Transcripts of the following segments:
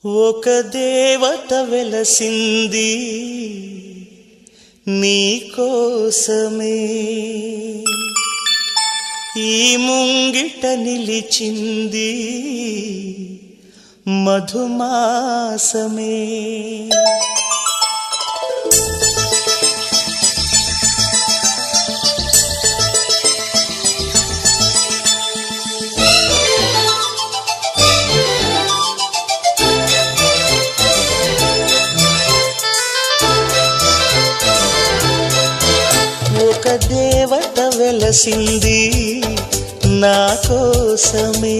ఒక దేవత వెలసింది నీ కోసమే, ఈ ముంగిట నిలిచింది మధుమాసమే. ఒక దేవత వెలసింది నా కోసమే,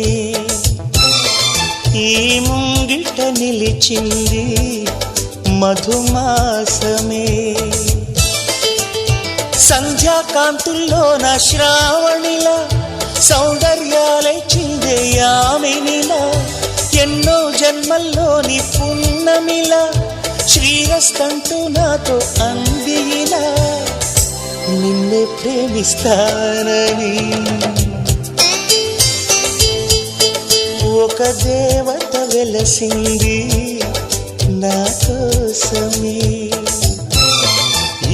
ఈ ముంగిట నిలిచింది మధుమాసమే. సంధ్యాకాంతుల్లో నా శ్రావణిలా సౌందర్యాలై చిందే యామినిలా, ఎన్నో జన్మల్లోని పున్నమిలా శ్రీరస్తంటూ నాతో అందిలా, నిన్నే ప్రేమిస్తానని. ఒక దేవత వెలసింది నా కోసమే,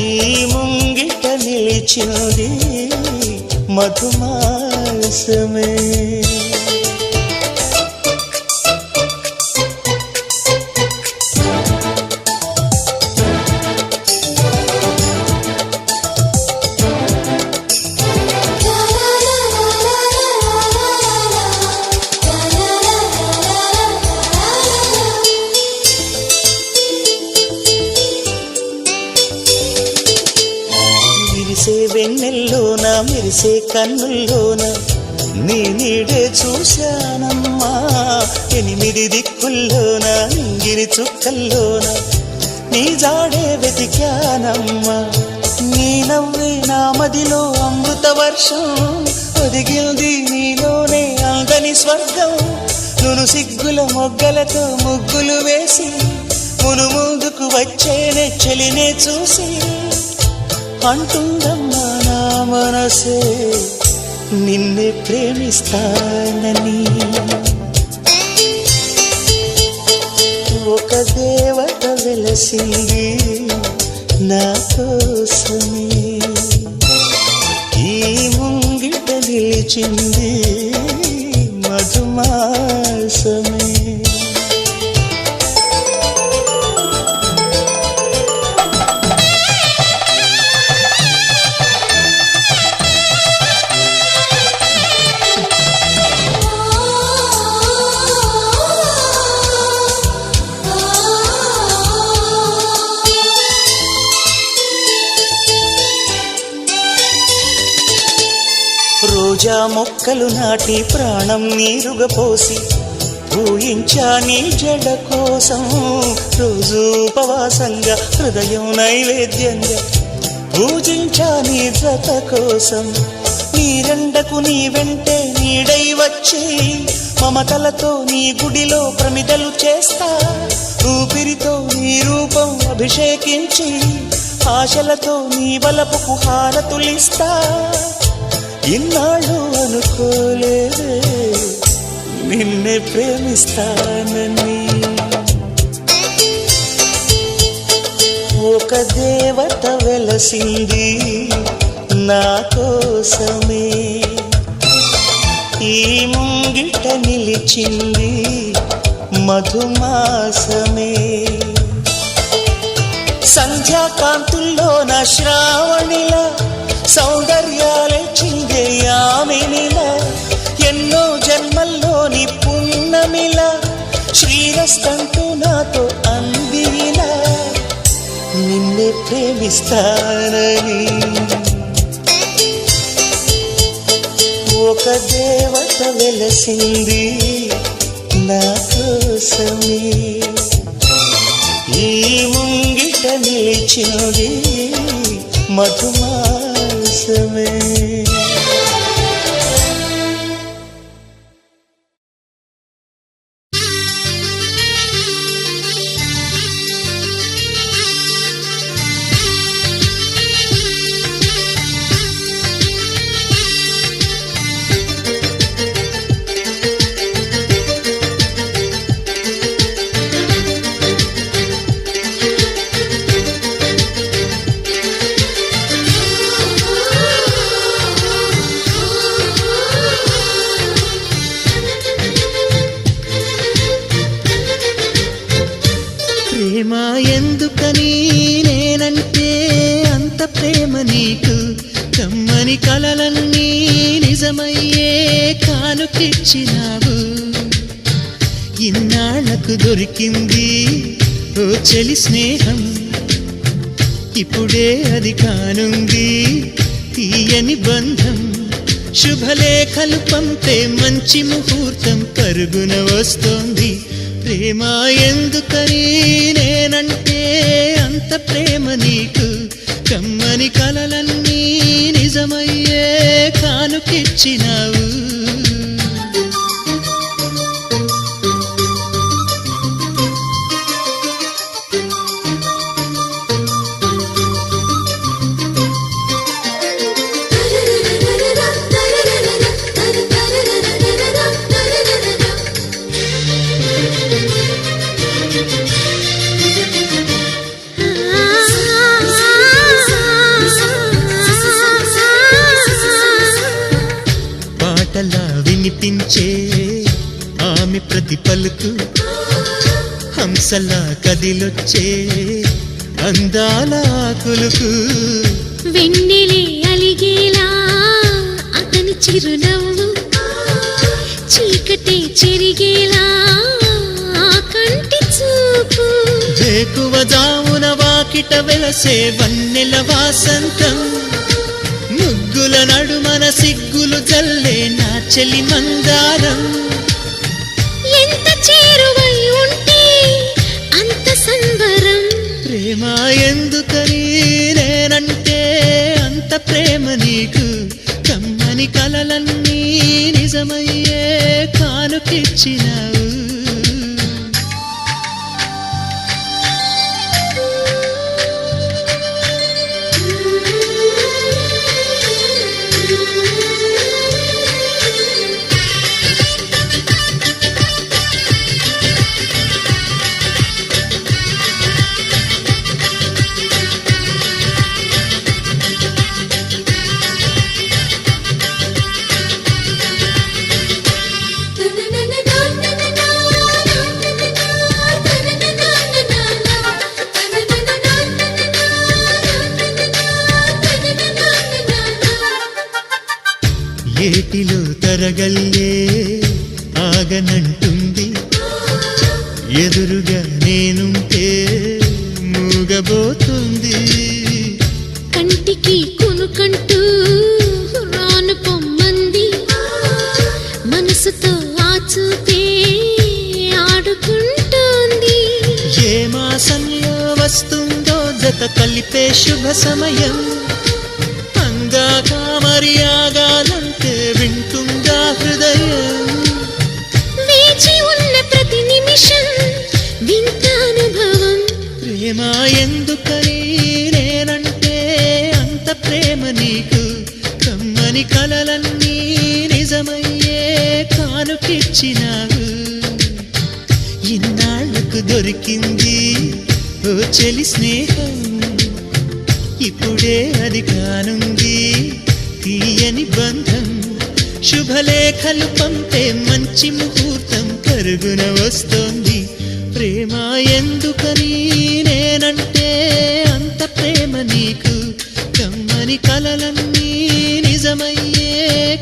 ఈ ముంగిట నిలిచింది మధుమాసమే. మెరిసే వెన్నెల్లోన మెరిసే కన్నుల్లోన నీ నీడే చూశానమ్మా, 8 దిక్కుల్లోన నింగిరి చుక్కల్లోన నీ జాడే వెతికానమ్మా. నీ నవ్వే నా మదిలో అమృత వర్షం, ఒదిగింది నీలోనే అందని స్వర్గం. నును సిగ్గుల మొగ్గలతో ముగ్గులు వేసి మును ముందుకు వచ్చేనే చెలినే చూసి, అంటుందమ్మా నా మనసే నిన్నే ప్రేమిస్తానని. ఒక దేవత వెలసింది నా కోసమే, ఈ ముంగిట నిలిచింది మధుమాసమే. రోజా మొక్కలు నాటి ప్రాణం నీరుగా పోసి పూయించా నీ జడ కోసం, రోజు ఉపవాసంగా హృదయం నైవేద్యంగా పూజించా నీ జత కోసం. నీరెండకు నీ వెంటే నీడై వచ్చి మమతలతో నీ గుడిలో ప్రమిదలు చేస్తా, ఊపిరితో నీ రూపం అభిషేకించి ఆశలతో నీ బలపుకు హారతులిస్తా. ఇన్నాళ్ళు అనుకోలేదే నిన్నే ప్రేమిస్తానని. ఒక దేవత వెలసింది నా కోసమే, ఈ ముంగిట నిలిచింది మధుమాసమే. సంధ్యాకాంతుల్లో నా శ్రావణిలా సౌందర్యాలై చిందే యామినిలా, ఎన్నో జన్మల్లోని పున్నమిలా శ్రీరస్తంటూ నాతో అందిలా, నిన్నే ప్రేమిస్తానని. ఒక దేవత వెలసింది నా కోసమే, ఈ ముంగిట నిలిచింది మధుమాసమే. ఎందుకని నేనంటే అంత ప్రేమ నీకు కమ్మని కలలన్నీ నిజమయ్యే కానుకిచ్చినావు ఇన్నాళ్లకు దొరికింది ఓ చెలి స్నేహం ఇప్పుడే అది కానుంది తీయని బంధం శుభలేఖలు పంపే మంచి ముహూర్తం పరుగున వస్తోంది ప్రేమ ఎందుకని నేనంటే అంత ప్రేమ నీకు కమ్మని కలలన్నీ నిజమయ్యే కానుకిచ్చినావు పాటలా వినిపించే ఆమె ప్రతి పలుకు హంసలా కదిలొచ్చే అందాల ఆకులకు వెన్నెలే అలిగేలా అతని చిరునవ్వు చీకటే చెరిగేలా ఆ కంటి చూపు వేకువ జామున వాకిట వెలసే వన్నెల వాసంతం ముగ్గుల నడుమన సిగ్గులు జల్లే నా చెలి మందారం ఎంత చేరువై ఉంటే అంత సంబరం ప్రేమ ఎందుకని నేనంటే అంత ప్రేమ నీకు కమ్మని కలలన్నీ నిజమయ్యే కానుకిచ్చినావు ఏటిలో తరగల్లే ఆగనంటుంది ఎదురుగా నేనుంటే మూగబోతుంది కంటికి కునుకంటూ రాను పొమ్మంది మనసుతో ఆచూపే ఆడుకుంటోంది ఏ మాసంలో వస్తుందో జత కలిపే శుభ సమయం అందాక మరి ఆగాలంటే వింటుందా హృదయం వేచి ఉన్న ప్రతి నిమిషం వింత అనుభవం ప్రేమ ఎందుకని నేనంటే అంత ప్రేమ నీకు కమ్మని కలలన్నీ నిజమయ్యే కానుకిచ్చినావు ఇన్నాళ్లకు దొరికింది ఓ చెలి స్నేహం ఇప్పుడే అది కానుంది తీయని బంధం శుభలేఖలు పంపే మంచి ముహూర్తం పరుగున వస్తోంది ప్రేమ ఎందుకని నేనంటే అంత ప్రేమ నీకు కమ్మని కలలన్నీ నిజమయ్యే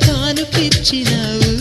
కానుకిచ్చినావు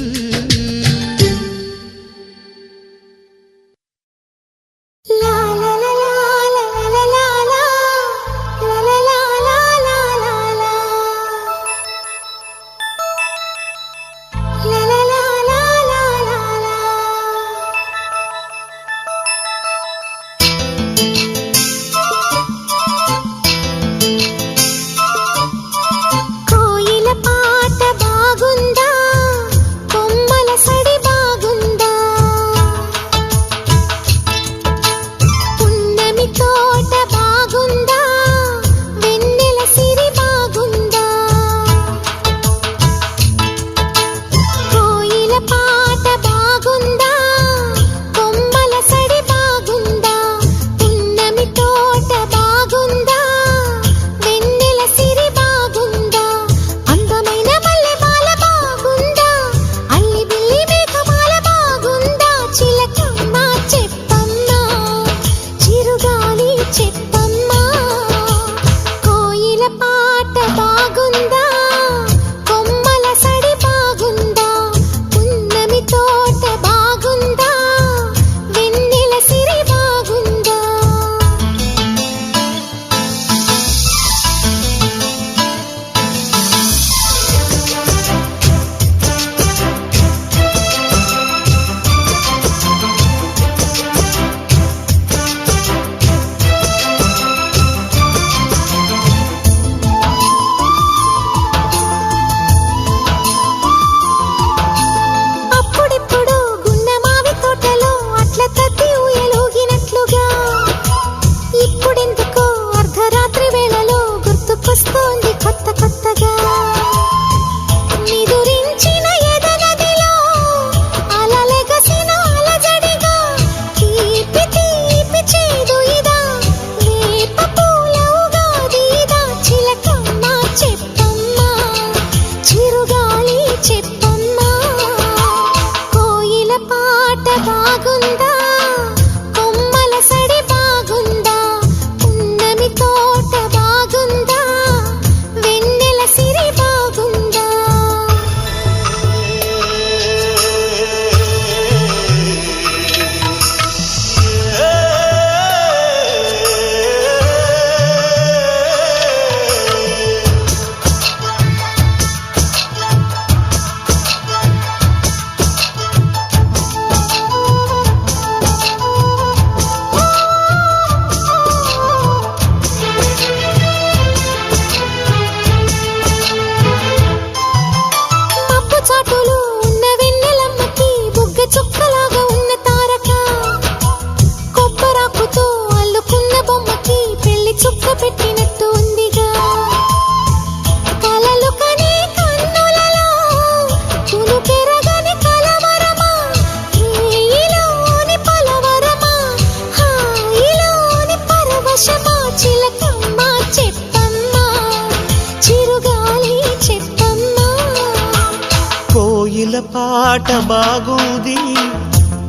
పాట బాగుంది,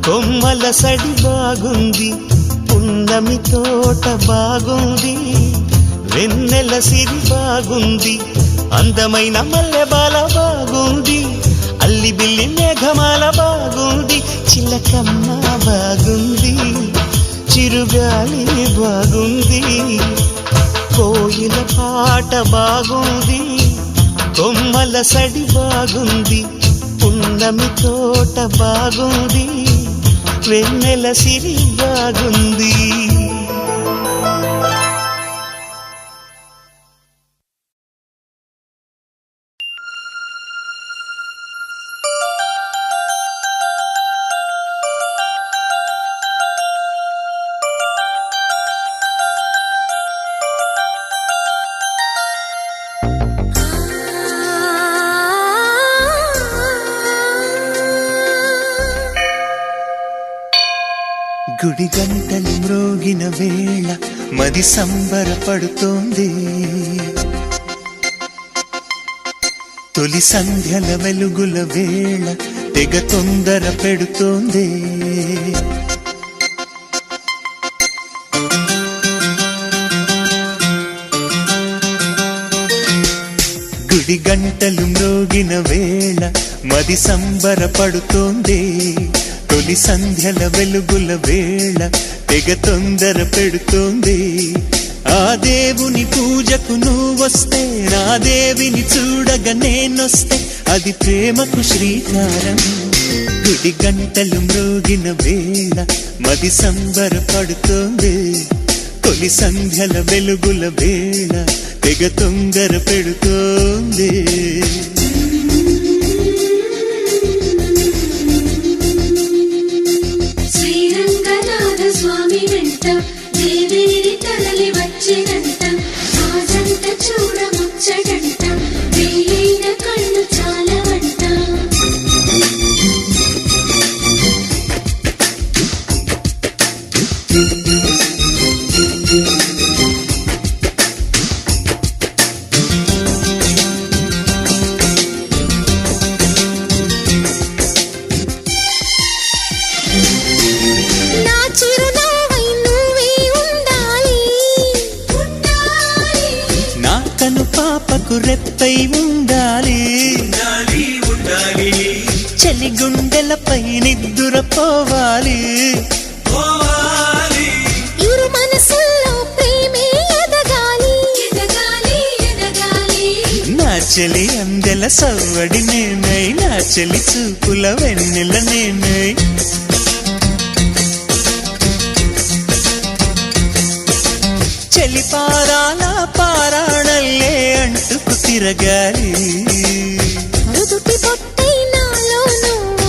కొమ్మల సడి బాగుంది, పున్నమి తోట బాగుంది, వెన్నెల సిరి బాగుంది, అందమైన మల్లెబాల బాగుంది, అల్లి బిల్లి మేఘమాల బాగుంది, చిలకమ్మ బాగుంది, చిరుగాలి బాగుంది, కోయిల పాట బాగుంది, కొమ్మల సడి బాగుంది, పున్నమి తోట బాగుంది, వెన్నెల సిరి బాగుంది. గుడి గంటలు మ్రోగిన వేళ మది సంబరపడుతోంది, తొలి సంధ్యల వెలుగుల వేళ తెగ తొందర పెడుతోంది. గుడి గంటలు మ్రోగిన వేళ మది సంబరపడుతోంది, తొలి సంధ్యల వెలుగుల వేళ తెగ తొందర పెడుతోంది. ఆ దేవుని పూజకు నువ్వొస్తే, నా దేవిని చూడగా నేనొస్తే, అది ప్రేమకు శ్రీకారం. గుడి గంటలు మ్రోగిన వేళ మది సంబరపడుతోంది, తొలి సంధ్యల వెలుగుల వేళ తెగ తొందర పెడుతోంది. స్వామి వెంట దేవేరి తరలి వచ్చినంట, రాజంట చూడ ముచ్చటంట, వేయైన కళ్ళు చాలవంట. పాపకు రెప్పై ఉండాలి, చలి గుండెలపై నిద్దురపోవాలి, ఇరు మనసుల్లో ప్రేమే ఎదగాలి, నా చలి అందెల సవ్వడి నేనై, నా చలి చూపుల వెన్నెల నేనై, చలి పారాల పారాణల్లే అంటుకు తిరగాలి, మృదుటి పొట్టై నాలో నువ్వు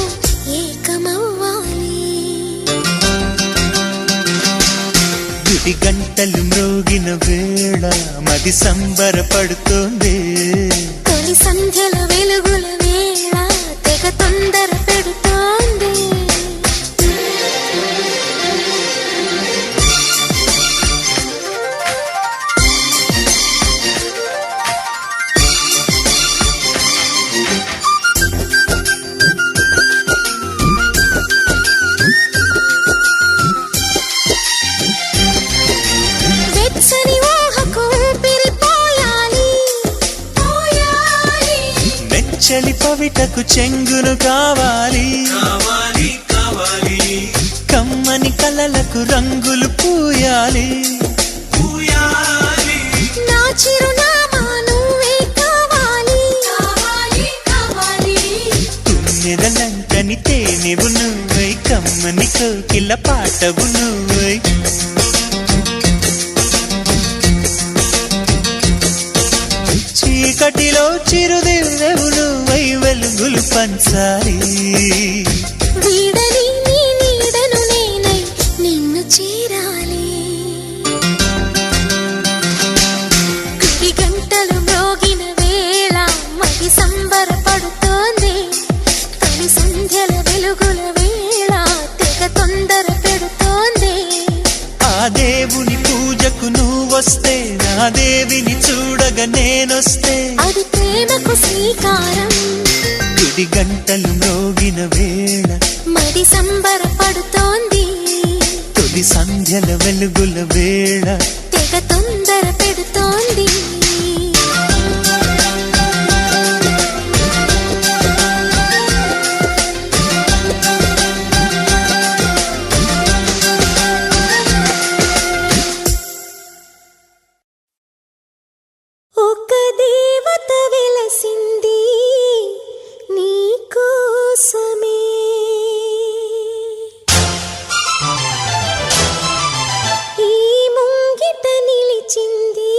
ఏకమవ్వాలి. గుడి గంటలు మ్రోగిన వేళ మది సంబరపడుతోంది, తొలి సంధ్యల వెలుగుల వేళ తెగ తొందర పెడుతోంది. చలి పవిటకు చెంగును కావాలి, కమ్మని కలలకు రంగులు పూయాలి, నా చిరునామా నువ్వే కావాలి, తుమ్మెదలంకని తేనెవు నువ్వై, కమ్మని కోకిల పాటవు నువ్వై, చీకటిలో చిరుదివ్వెవు నువ్వై, వెలుగులు పంచాలి, వీడని నీ నీడను నేనై నిన్ను చేరాలి. గుడి గంటలు మ్రోగిన వేళ మది సంబరపడుతోంది, తొలి సంధ్యల వెలుగుల వేళ తెగ తొందర పెడుతోంది. ఆ దేవుని పూజకు నువ్వొస్తే, నా దేవిని చూడగా నేనొస్తే, అది ప్రేమకు శ్రీకారం. గుడి గంటలు మ్రోగిన వేళ మది సంబరపడుతోంది తొలి సంధ్యల వెలుగుల వేళ తెగ తొందర పెడుతోంది ఒక దేవత వెలసింది నీ కోసమే ఈ ముంగిట నిలిచింది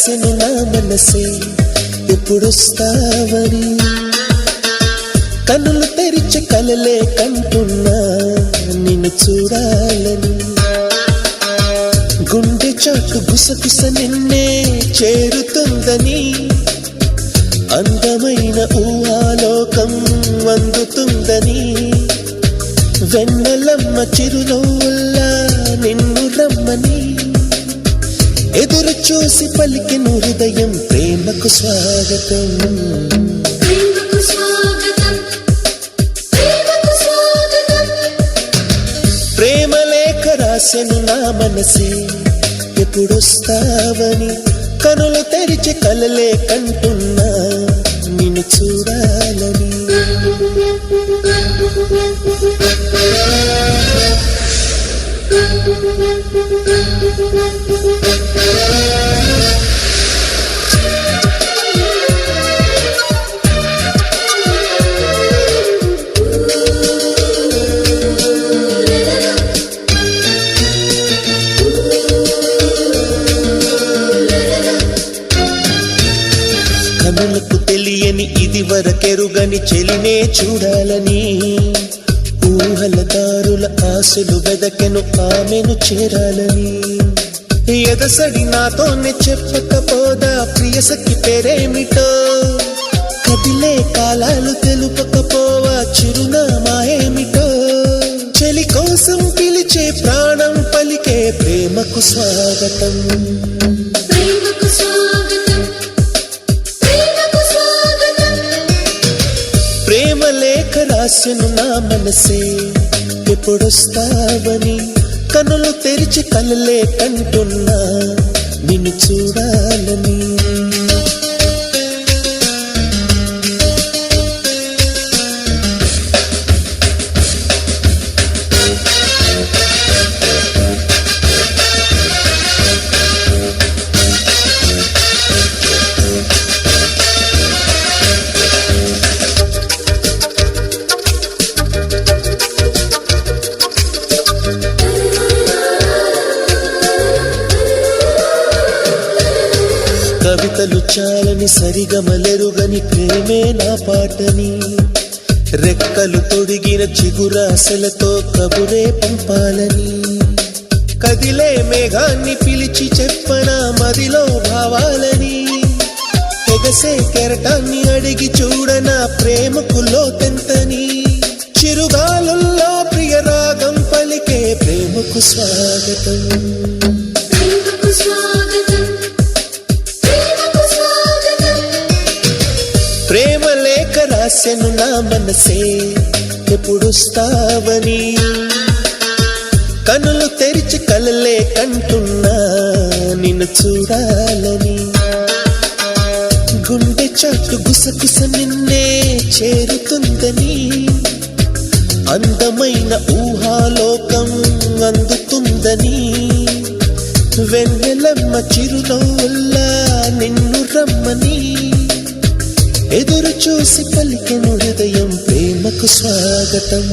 రాసెను నా మనసే ఎప్పుడొస్తావని కన్నులు తెరిచి కలలే కంటున్నా నిన్ను చూడాలని గుండె చాటు గుసగుస నిన్నే చేరుతుందని అందమైన ఊహాలోకం అందుతుందని వెన్నెలమ్మ చిరునవ్వుల్లా నిన్ను రమ్మని ఎదురు చూసి పలికిన హృదయం ప్రేమకు స్వాగతం ప్రేమకు స్వాగతం ప్రేమకు స్వాగతం ప్రేమ లేఖ రాసెను నా మనసే ఎప్పుడొస్తావని కనులు తెరిచి కలలే కంటున్నా నిన్ను చూడాలని కనులకు తెలియని ఇది వరకెరుగని చెలినే చూడాలని ఊహల దారుల ఆశలు వెదకెను ఆమెను చేరాలని ఎదసడి నాతోనే చెప్పకపోదా ప్రియసఖి పేరేమిటో కదిలే కాలాలు తెలుపకపోవా చిరునామా ఏమిటో చెలి కోసం పిలిచే ప్రాణం పలికే ప్రేమకు స్వాగతం ప్రేమకు స్వాగతం ప్రేమకు స్వాగతం ప్రేమ లేఖ రాసెను నా మనసే ఎప్పుడొస్తావని కనులు తెరిచి కలలే కంటున్నా నిన్ను చూడాలని కవితలు చాలని సరిగమలెరుగని ప్రేమే నా పాటని రెక్కలు తొడిగిన చిగురాశలతో కబురే పంపాలని కదిలే మేఘాన్ని పిలిచి చెప్పన మదిలో భావాలని ఎగసే కెరటాన్ని అడిగి చూడన ప్రేమకు లోతెంతని చిరుగాలుల్లో ప్రియ రాగం పలికే ప్రేమకు స్వాగతం ప్రేమకు స్వాగతం ప్రేమకు స్వాగతం ప్రేమ లేఖ రాసెను నా మనసే ఎప్పుడొస్తావని కనులు తెరిచి కలలే కంటున్నా నిన్ను చూడాలని గుండె చాటు గుసగుస నిన్నే చేరుతుందని అందమైన ఊహాలోకం అందుతుందని వెన్నెలమ్మ చిరునవ్వుల్లా నిన్ను రమ్మని ఎదురు చూసి పలికెను హృదయం ప్రేమకు స్వాగతం